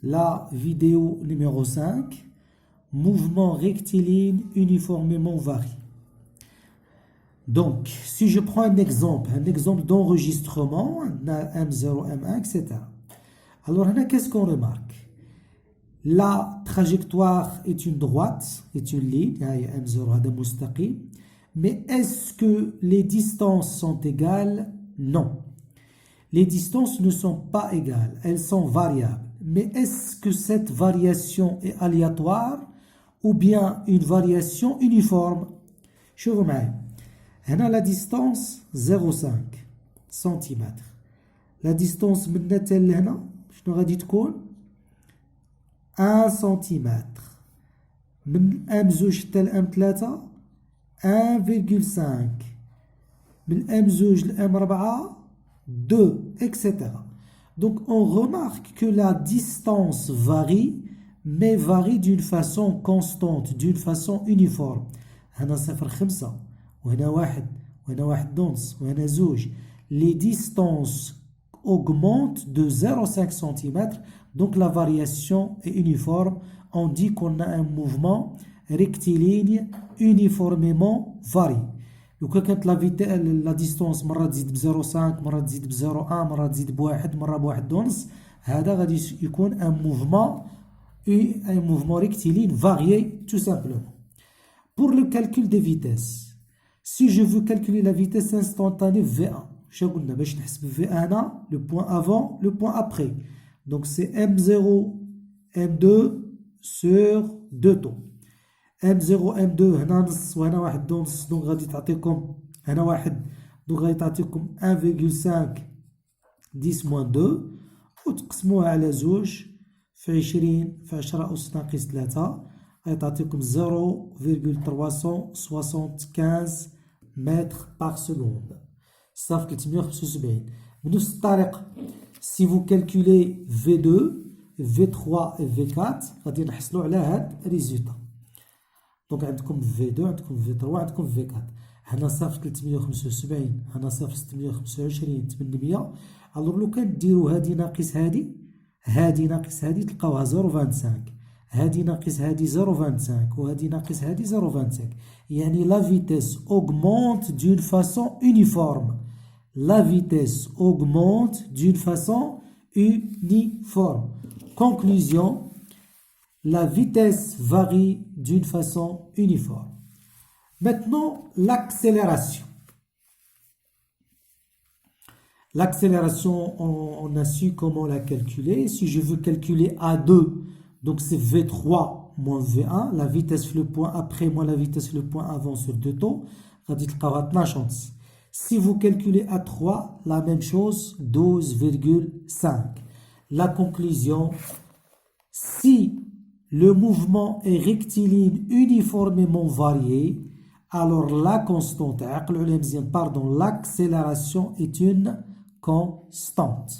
la vidéo numéro 5, mouvement rectiligne uniformément varie. Donc, si je prends un exemple d'enregistrement, M0, M1, etc. Alors, qu'est-ce qu'on remarque? La trajectoire est une droite, est une ligne, M0, mais est-ce que les distances sont égales? Non. Les distances ne sont pas égales, elles sont variables. Mais est-ce que cette variation est aléatoire ou bien une variation uniforme? شوفوا معايا. هنا la distance 0,5 cm. La distance من هنا حتى لهنا شنو غادي تكون؟ 1 cm. من M2 حتى ل M3 1,5. من M2 ل M4 2, etc. Donc on remarque que la distance varie, mais varie d'une façon constante, d'une façon uniforme. هنا 0,5 وهنا 1 وهنا 1.5 وهنا 2. Les distances augmentent de 0,5 cm, donc la variation est uniforme. On dit qu'on a un mouvement rectiligne uniformément varié. وكا كانت لا ديستونس مره تزيد ب 0.5 مره تزيد ب 0.1 مره تزيد ب1 مره ب1.5 هذا غادي يكون un mouvement rectiligne varié tout simplement. Pour le calcul des vitesses, si je veux calculer la vitesse instantanée V1, شنو قلنا باش نحسب V1 هنا le point avant le point après, donc c'est M0 M2 sur 2 taux. M0 M2 هنا نص وهنا 1.5 دونك غادي تعطيكم هنا 1 دونك غادي تعطيكم 1,5 10 moins 2 وتقسموها على 2 في 20 في 10 أس ناقص 3 غادي تعطيكم 0,375 متر par seconde. صافي 375. بنفس الطريقة si vous calculez V2 V3 et V4 غادي نحصلوا على هاد الريزولتا. دونك عندكم V2 عندكم V3 عندكم V4. هنا صافي 375 هنا صافي 625 800. الوغ لو كان ديروا هادي ناقص هادي ناقص هادي تلقاوها 0.25 هادي ناقص هادي 0.25 وهادي ناقص هادي 0.25. يعني la vitesse augmente d'une façon uniforme. La vitesse augmente d'une façon uniforme. Conclusion, la vitesse varie d'une façon uniforme. Maintenant, l'accélération. L'accélération, on a su comment la calculer. Si je veux calculer A2, donc c'est V3 moins V1, la vitesse le point après moins la vitesse le point avant sur deux taux, غادي تلقاوها 12. Si vous calculez A3, la même chose, 12,5. La conclusion, si le mouvement est rectiligne uniformément varié, alors la constante, pardon, l'accélération est une constante.